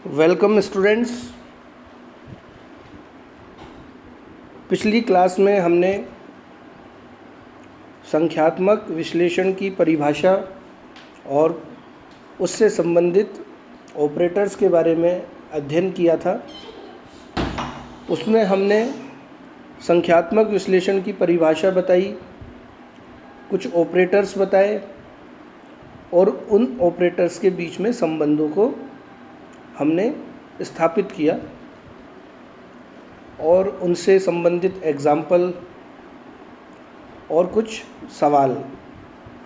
Welcome students. पिछली class में हमने संख्यात्मक विश्लेषण की परिभाषा और उससे संबंधित ऑपरेटर्स के बारे में अध्ययन किया था। उसमें हमने संख्यात्मक विश्लेषण की परिभाषा बताई, कुछ ऑपरेटर्स बताए और उन ऑपरेटर्स के बीच में संबंधों को हमने स्थापित किया और उनसे संबंधित एग्जाम्पल और कुछ सवाल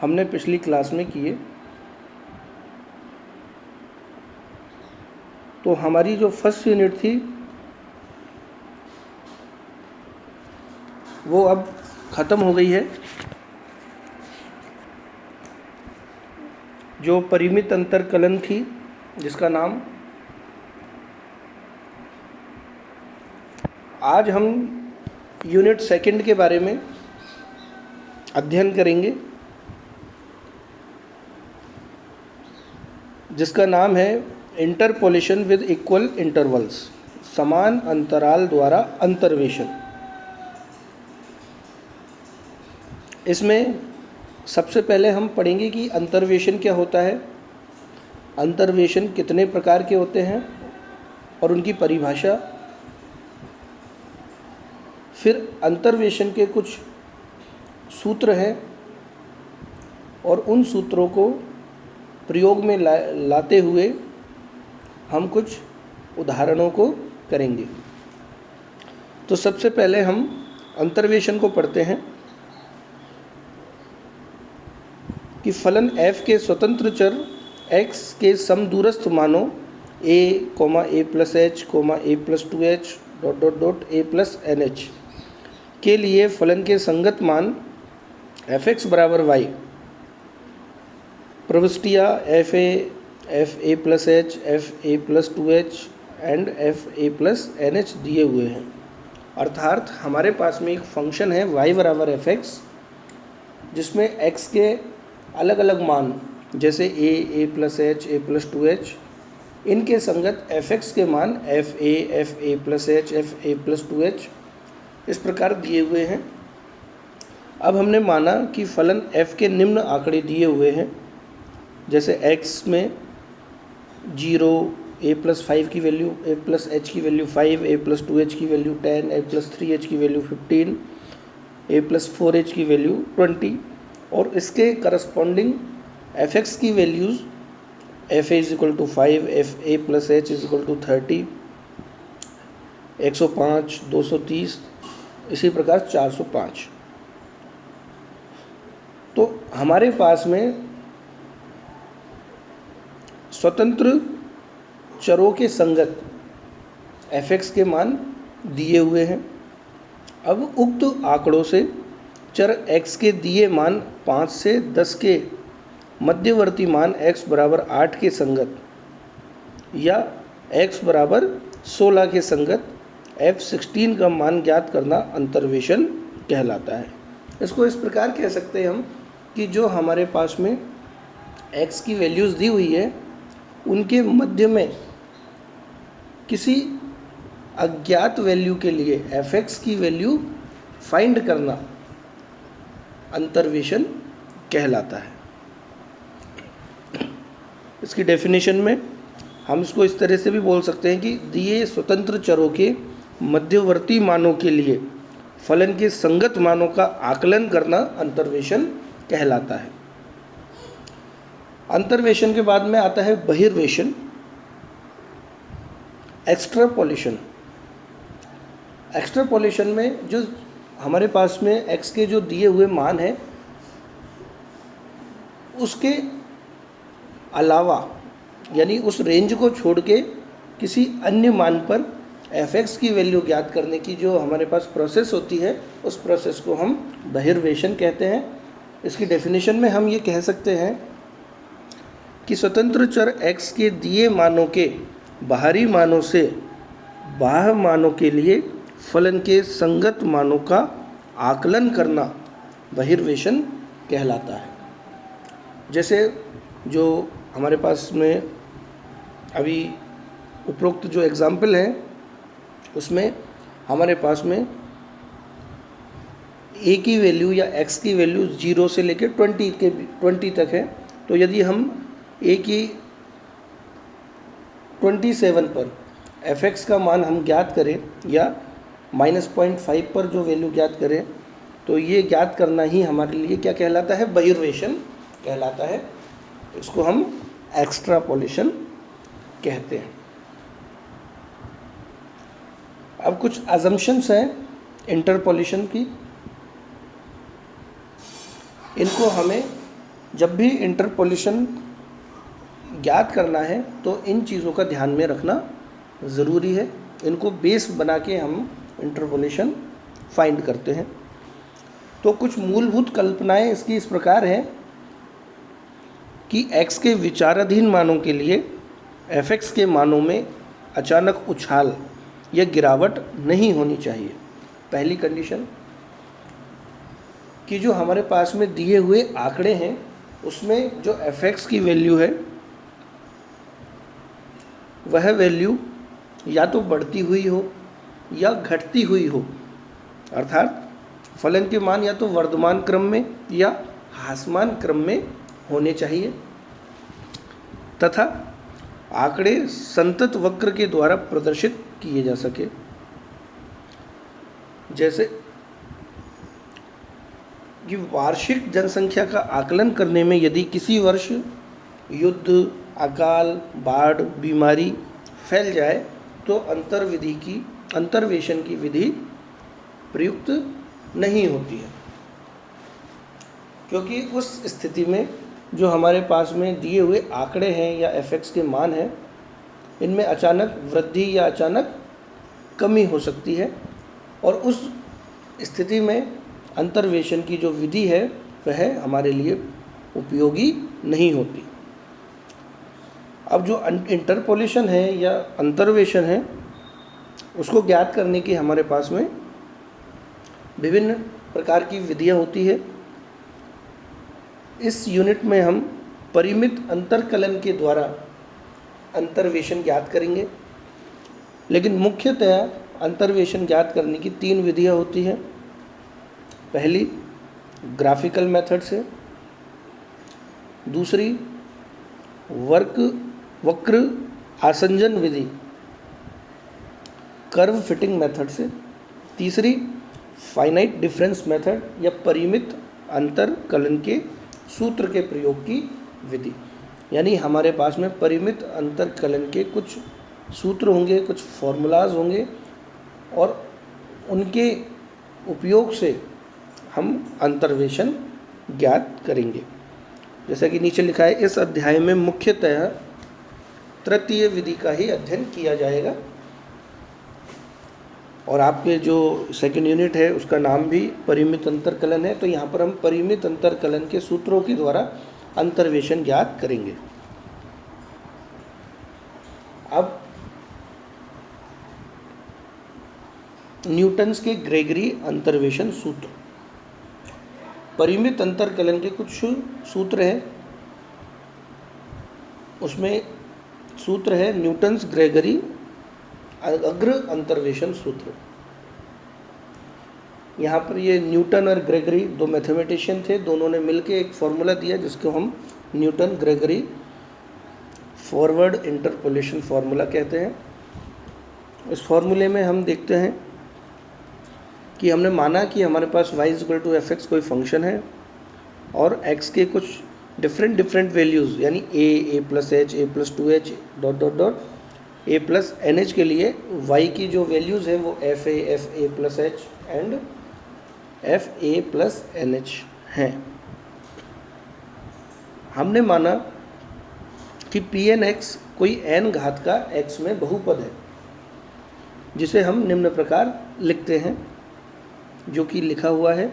हमने पिछली क्लास में किए। तो हमारी जो फर्स्ट यूनिट थी वो अब ख़त्म हो गई है। जो परिमित अंतरकलन थी, जिसका नाम आज हम यूनिट सेकंड के बारे में अध्ययन करेंगे, जिसका नाम है इंटरपोलेशन विद इक्वल इंटरवल्स, समान अंतराल द्वारा अंतर्वेशन। इसमें सबसे पहले हम पढ़ेंगे कि अंतर्वेशन क्या होता है, अंतर्वेशन कितने प्रकार के होते हैं और उनकी परिभाषा। फिर अंतर्वेशन के कुछ सूत्र हैं और उन सूत्रों को प्रयोग में लाते हुए हम कुछ उदाहरणों को करेंगे। तो सबसे पहले हम अंतर्वेशन को पढ़ते हैं कि फलन f के स्वतंत्र चर x के समदूरस्थ मानों a, a plus h, a plus 2h a plus nh के लिए फलन के संगत मान f(x) बराबर y, प्रविष्टियाँ fa plus h, fa plus 2h and fa plus nh दिए हुए हैं। अर्थात हमारे पास में एक फंक्शन है y बराबर f(x), जिसमें x के अलग अलग मान जैसे a plus h, a plus 2h, इनके संगत f(x) के मान fa plus h, fa plus 2h इस प्रकार दिए हुए हैं। अब हमने माना कि फलन f के निम्न आंकड़े दिए हुए हैं, जैसे x में 0, a प्लस 5 की वैल्यू, a प्लस h की वैल्यू 5, a प्लस 2h की वैल्यू 10, a प्लस 3h की वैल्यू 15, a प्लस 4h की वैल्यू 20 और इसके करस्पॉन्डिंग f(x) की values fa is equal to 5, fa plus h is equal to 30, 105, 230, इसी प्रकार 405। तो हमारे पास में स्वतंत्र चरों के संगत f(x) के मान दिए हुए हैं। अब उक्त आंकड़ों से चर x के दिए मान 5 से 10 के मध्यवर्ती मान x बराबर 8 के संगत या x बराबर 16 के संगत f(16) का मान ज्ञात करना अंतर्वेशन कहलाता है। इसको इस प्रकार कह सकते हैं हम कि जो हमारे पास में x की वैल्यूज़ दी हुई है, उनके मध्य में किसी अज्ञात वैल्यू के लिए f(x) की वैल्यू फाइंड करना अंतर्वेशन कहलाता है। इसकी डेफिनेशन में हम इसको इस तरह से भी बोल सकते हैं कि दिए स्वतंत्र चरों के मध्यवर्ती मानों के लिए फलन के संगत मानों का आकलन करना अंतर्वेशन कहलाता है। अंतर्वेशन के बाद में आता है बहिर्वेशन, एक्सट्रापोलेशन। एक्सट्रापोलेशन में जो हमारे पास में x के जो दिए हुए मान हैं, उसके अलावा यानी उस रेंज को छोड़ के किसी अन्य मान पर f(x) की वैल्यू ज्ञात करने की जो हमारे पास प्रोसेस होती है, उस प्रोसेस को हम बहिर्वेशन कहते हैं। इसकी डेफिनेशन में हम ये कह सकते हैं कि स्वतंत्र चर x के दिए मानों के बाहरी मानों से बाह्य मानों के लिए फलन के संगत मानों का आकलन करना बहिर्वेशन कहलाता है। जैसे जो हमारे पास में अभी उपरोक्त जो एग्जाम्पल है उसमें हमारे पास में ए की वैल्यू या एक्स की वैल्यू 0 से लेकर 20 तक है। तो यदि हम ए की 27 पर एफ एक्स का मान हम ज्ञात करें या -0.5 पर जो वैल्यू ज्ञात करें, तो ये ज्ञात करना ही हमारे लिए क्या कहलाता है, बहिर्वेशन कहलाता है। इसको हम एक्स्ट्रापोलेशन कहते हैं। अब कुछ अजम्पशंस हैं इंटरपोलेशन की। इनको हमें जब भी इंटरपोलेशन ज्ञात करना है तो इन चीज़ों का ध्यान में रखना ज़रूरी है। इनको बेस बना के हम इंटरपोलेशन फाइंड करते हैं। तो कुछ मूलभूत कल्पनाएं इसकी इस प्रकार हैं कि x के विचाराधीन मानों के लिए f(x) के मानों में अचानक उछाल या गिरावट नहीं होनी चाहिए। पहली कंडीशन कि जो हमारे पास में दिए हुए आंकड़े हैं उसमें जो f(x) की वैल्यू है वह वैल्यू या तो बढ़ती हुई हो या घटती हुई हो, अर्थात फलन के मान या तो वर्धमान क्रम में या ह्रासमान क्रम में होने चाहिए, तथा आंकड़े संतत वक्र के द्वारा प्रदर्शित किए जा सके। जैसे कि वार्षिक जनसंख्या का आकलन करने में यदि किसी वर्ष युद्ध, अकाल, बाढ़, बीमारी फैल जाए तो अंतर्वेशन की विधि प्रयुक्त नहीं होती है, क्योंकि उस स्थिति में जो हमारे पास में दिए हुए आंकड़े हैं या f(x) के मान हैं, इनमें अचानक वृद्धि या अचानक कमी हो सकती है और उस स्थिति में अंतर्वेशन की जो विधि है वह हमारे लिए उपयोगी नहीं होती। अब जो इंटरपोलेशन है या अंतर्वेशन है उसको ज्ञात करने की हमारे पास में विभिन्न प्रकार की विधियां होती है। इस यूनिट में हम परिमित अंतरकलन के द्वारा अंतर्वेशन ज्ञात करेंगे, लेकिन मुख्यतया अंतर्वेशन ज्ञात करने की 3 विधियां होती हैं। पहली ग्राफिकल मेथड से, दूसरी वक्र आसंजन विधि कर्व फिटिंग मेथड से, तीसरी फाइनाइट डिफरेंस मेथड या परिमित अंतरकलन के सूत्र के प्रयोग की विधि। यानी हमारे पास में परिमित अंतरकलन के कुछ सूत्र होंगे, कुछ फॉर्मूलाज होंगे और उनके उपयोग से हम अंतर्वेशन ज्ञात करेंगे। जैसा कि नीचे लिखा है, इस अध्याय में मुख्यतः तृतीय विधि का ही अध्ययन किया जाएगा और आपके जो सेकंड यूनिट है उसका नाम भी परिमित अंतरकलन है। तो यहाँ पर हम परिमित अंतरकलन के सूत्रों के द्वारा अंतर्वेशन ज्ञात करेंगे। अब न्यूटन्स के ग्रेगरी अंतर्वेशन सूत्र। परिमित अंतरकलन के कुछ सूत्र हैं, उसमें सूत्र है न्यूटन्स ग्रेगरी अग्र अंतर्वेशन सूत्र। यहाँ पर ये न्यूटन और ग्रेगरी 2 मैथमेटिशियन थे, दोनों ने मिलकर एक फॉर्मूला दिया जिसको हम Newton Gregory forward interpolation formula कहते हैं। इस फॉर्मूले में हम देखते हैं कि हमने माना कि हमारे पास y=f(x) कोई फंक्शन है और x के कुछ डिफरेंट वैल्यूज़ यानी a+h, a+2h ... a+nh के लिए y की जो वैल्यूज़ है वो fa, fa+h एंड fa+nh हैं। हमने माना कि Pn(x) कोई n घात का x में बहुपद है, जिसे हम निम्न प्रकार लिखते हैं, जो कि लिखा हुआ है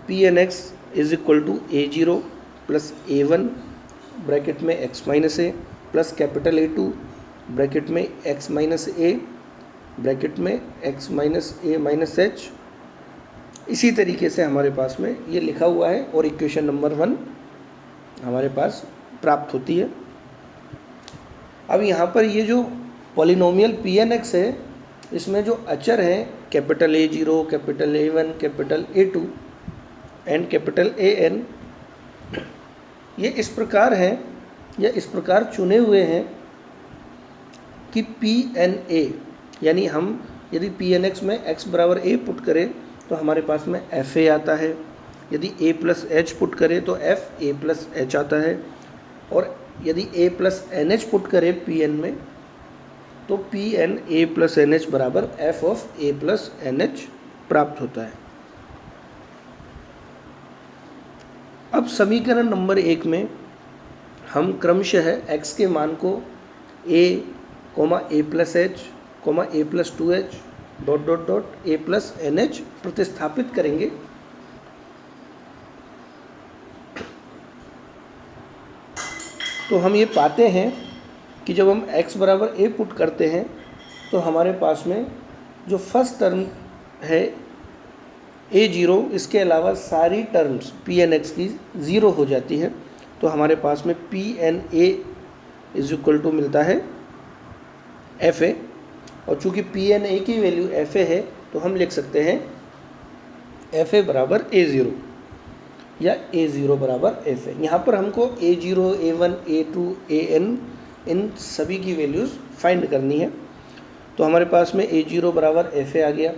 Pn(x) a0 + a1 ब्रैकेट में x-a plus capital A2 bracket में x-a ब्रैकेट में x-a-h। इसी तरीके से हमारे पास में ये लिखा हुआ है और इक्वेशन नंबर 1 हमारे पास प्राप्त होती है। अब यहाँ पर ये जो पॉलिनोमियल पी एन एक्स है, इसमें जो अचर हैं capital A0, capital A1, capital A2 and capital AN, ये इस प्रकार हैं या इस प्रकार चुने हुए हैं कि PNA, यानी हम यदि PNX में x बराबर a पुट करें तो हमारे पास में FA आता है, यदि a प्लस एच पुट करें तो FA प्लस एच आता है, और यदि a प्लस NH पुट करें PN में तो PNA प्लस NH बराबर F of A plus NH प्राप्त होता है। अब समीकरण नंबर 1 में हम क्रमशः x के मान को a plus H a plus 2h dot dot dot a plus NH प्रतिस्थापित करेंगे। तो हम ये पाते हैं कि जब हम x बराबर a पुट करते हैं तो हमारे पास में जो फर्स्ट टर्म है A0, इसके अलावा सारी टर्म्स PNX की ज़ीरो हो जाती है। तो हमारे पास में PNA इज इक्वल टू मिलता है FA, और चूँकि PNA की वैल्यू FA है तो हम लिख सकते हैं FA बराबर A0 या A0 बराबर FA। यहाँ पर हमको A0, A1, A2, AN इन सभी की वैल्यूज़ फाइंड करनी है। तो हमारे पास में A0 बराबर FA आ गया।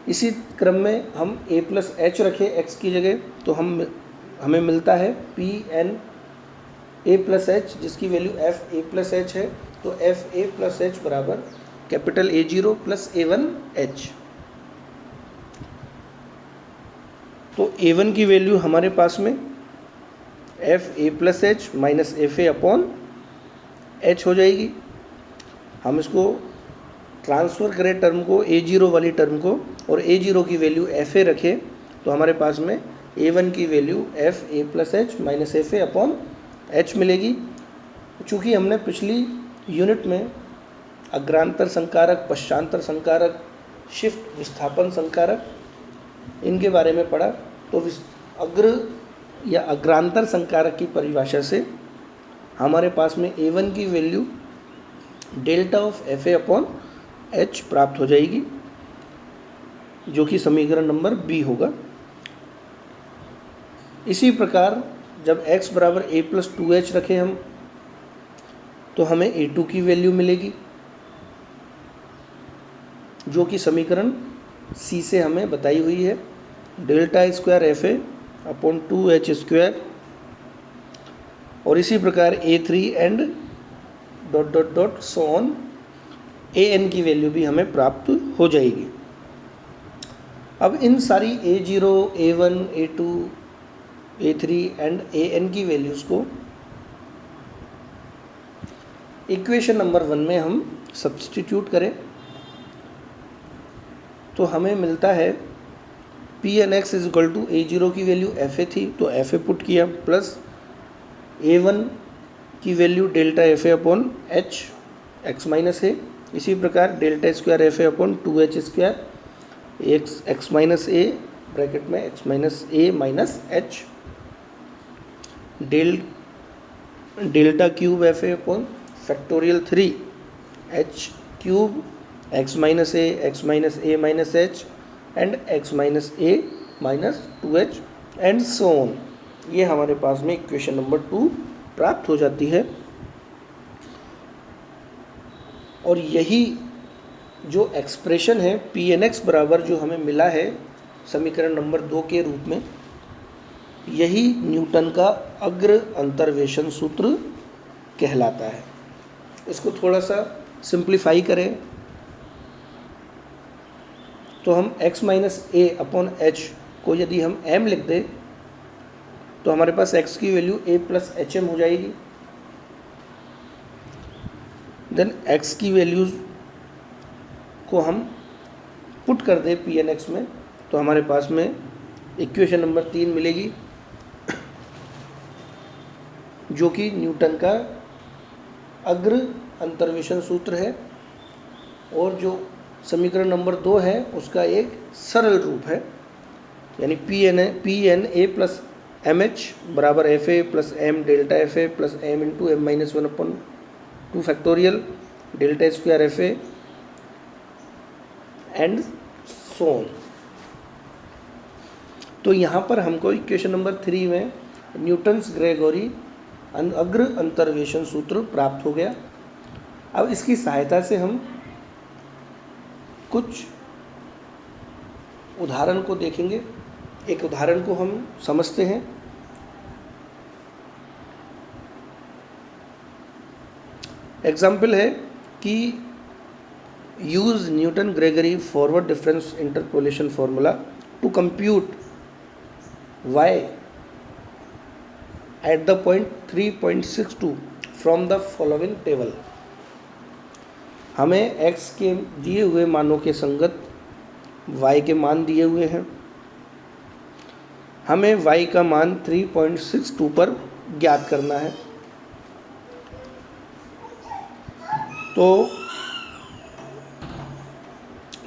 इसी क्रम में हम a प्लस एच रखें x की जगह तो हमें मिलता है PNA प्लस एच, जिसकी वैल्यू FA प्लस एच है। तो FA प्लस एच बराबर कैपिटल A0 प्लस A1H। तो A1 की वैल्यू हमारे पास में FA plus H minus FA upon H हो जाएगी। हम इसको ट्रांसफ़र करें टर्म को, A0 वाली टर्म को, और A0 की वैल्यू FA रखें तो हमारे पास में A1 की value FA plus H minus FA upon H मिलेगी। चूँकि हमने पिछली यूनिट में अग्रांतर संकारक, पश्चांतर संकारक, शिफ्ट विस्थापन संकारक इनके बारे में पढ़ा, तो अग्र या अग्रांतर संकारक की परिभाषा से हमारे पास में A1 की value delta of FA upon H प्राप्त हो जाएगी, जो कि समीकरण नंबर B होगा। इसी प्रकार जब x बराबर a प्लस 2h रखें हम तो हमें A2 की वैल्यू मिलेगी, जो कि समीकरण C से हमें बताई हुई है, delta square FA upon 2h square. और इसी प्रकार A3 and dot dot dot so on AN की वैल्यू भी हमें प्राप्त हो जाएगी। अब इन सारी A0, A1, A2, A3 and AN की वैल्यूज़ को इक्वेशन नंबर 1 में हम सब्स्टिट्यूट करें तो हमें मिलता है PNX is equal to A0 की वैल्यू FA थी तो FA पुट किया, प्लस A1 की value delta FA upon H x minus है। इसी प्रकार delta square FA upon 2H square x minus a bracket में x minus a minus h, delta cube FA upon factorial 3H cube x minus a minus h and x minus a minus 2H and so on. ये हमारे पास में equation number 2 प्राप्त हो जाती है। और यही जो एक्सप्रेशन है PNX बराबर जो हमें मिला है समीकरण नंबर 2 के रूप में, यही न्यूटन का अग्र अंतर्वेशन सूत्र कहलाता है। इसको थोड़ा सा सिंप्लीफाई करें तो हम x माइनस ए अपॉन एच को यदि हम m लिख दें तो हमारे पास x की वैल्यू a प्लस HM हो जाएगी। देन x की वैल्यूज़ को हम पुट कर दें PNX में तो हमारे पास में इक्वेशन नंबर 3 मिलेगी, जो कि न्यूटन का अग्र अंतर्वेशन सूत्र है। और जो समीकरण नंबर 2 है उसका एक सरल रूप है, यानी PNA प्लस MH बराबर FA plus M delta FA plus M into M minus 1 upon 2 factorial delta square f A and so on. तो यहाँ पर हमको इक्वेशन नंबर 3 में न्यूटन्स ग्रेगोरी अग्र अंतर्वेशन सूत्र प्राप्त हो गया। अब इसकी सहायता से हम कुछ उदाहरण को देखेंगे। एक उदाहरण को हम समझते हैं। एग्जाम्पल है कि use Newton Gregory forward difference interpolation formula to compute y at the point 3.62 from the following table। हमें x के दिए हुए मानों के संगत y के मान दिए हुए हैं। हमें y का मान 3.62 पर ज्ञात करना है। तो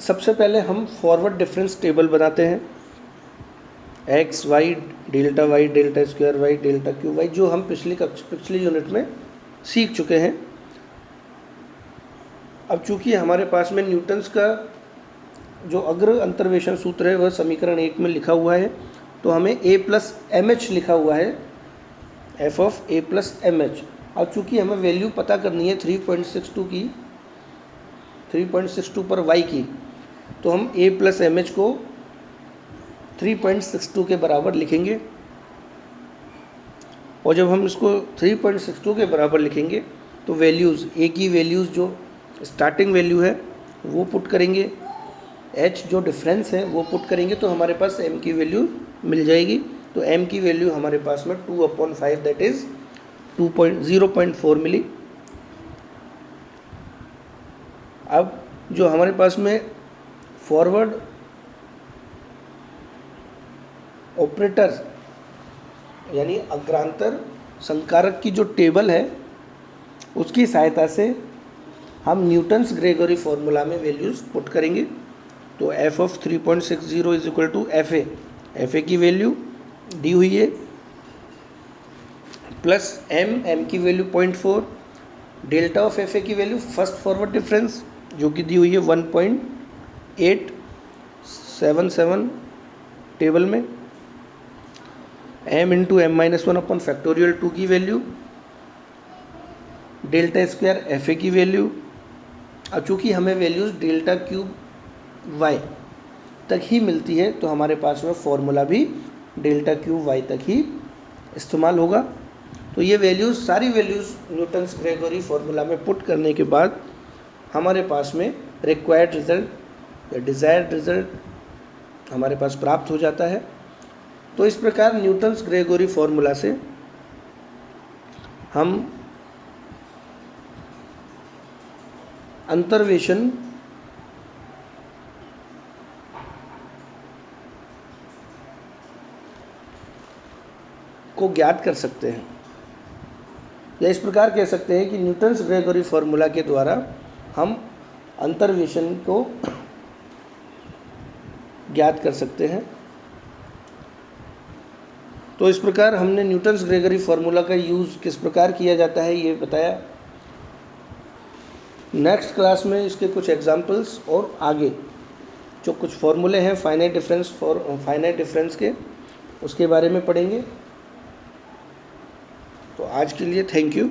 सबसे पहले हम फॉरवर्ड डिफरेंस टेबल बनाते हैं। X y delta square y delta cube y, जो हम पिछली यूनिट में सीख चुके हैं। अब चूंकि हमारे पास में न्यूटन्स का जो अग्र अंतर्वेशन सूत्र है वह समीकरण 1 में लिखा हुआ है, तो हमें a प्लस एम एच लिखा हुआ है, f of a plus m h. अब चूंकि हमें वैल्यू पता करनी है 3.62 पर y की, तो हम a प्लस एम एच को 3.62 के बराबर लिखेंगे। और जब हम इसको 3.62 के बराबर लिखेंगे तो वैल्यूज़ a की वैल्यूज़ जो स्टार्टिंग वैल्यू है वो पुट करेंगे, h जो डिफरेंस है वो पुट करेंगे, तो हमारे पास m की वैल्यू मिल जाएगी। तो m की वैल्यू हमारे पास में 2/5 दैट इज़ 0.4 मिली। अब जो हमारे पास में फॉरवर्ड ऑपरेटर यानी अग्रांतर संकारक की जो टेबल है उसकी सहायता से हम न्यूटन्स ग्रेगोरी फॉर्मूला में वैल्यूज़ पुट करेंगे। तो f ऑफ 3.60 is equal to f a की वैल्यू दी हुई है प्लस m की value 0.4, delta of f a की वैल्यू फर्स्ट फॉरवर्ड डिफरेंस जो कि दी हुई है 1.877 टेबल में, m into m minus 1 upon factorial 2 की value, delta square f a की वैल्यू। अब चूँकि हमें वैल्यूज़ डेल्टा क्यूब वाई तक ही मिलती है तो हमारे पास में फॉर्मूला भी डेल्टा क्यूब वाई तक ही इस्तेमाल होगा। तो ये वैल्यूज़ सारी वैल्यूज़ न्यूटन्स ग्रेगोरी फॉर्मूला में पुट करने के बाद हमारे पास में रिक्वायर्ड रिजल्ट या डिज़ायर्ड रिजल्ट हमारे पास प्राप्त हो जाता है। तो इस प्रकार न्यूटन्स ग्रेगोरी फॉर्मूला से हम अंतर्वेशन को ज्ञात कर सकते हैं, या इस प्रकार कह सकते हैं कि न्यूटन्स ग्रेगोरी फॉर्मूला के द्वारा हम अंतर्वेशन को ज्ञात कर सकते हैं। तो इस प्रकार हमने न्यूटन्स ग्रेगोरी फॉर्मूला का यूज़ किस प्रकार किया जाता है ये बताया। नेक्स्ट क्लास में इसके कुछ एग्जांपल्स और आगे जो कुछ फॉर्मूले हैं फाइनाइट डिफरेंस के उसके बारे में पढ़ेंगे। तो आज के लिए थैंक यू।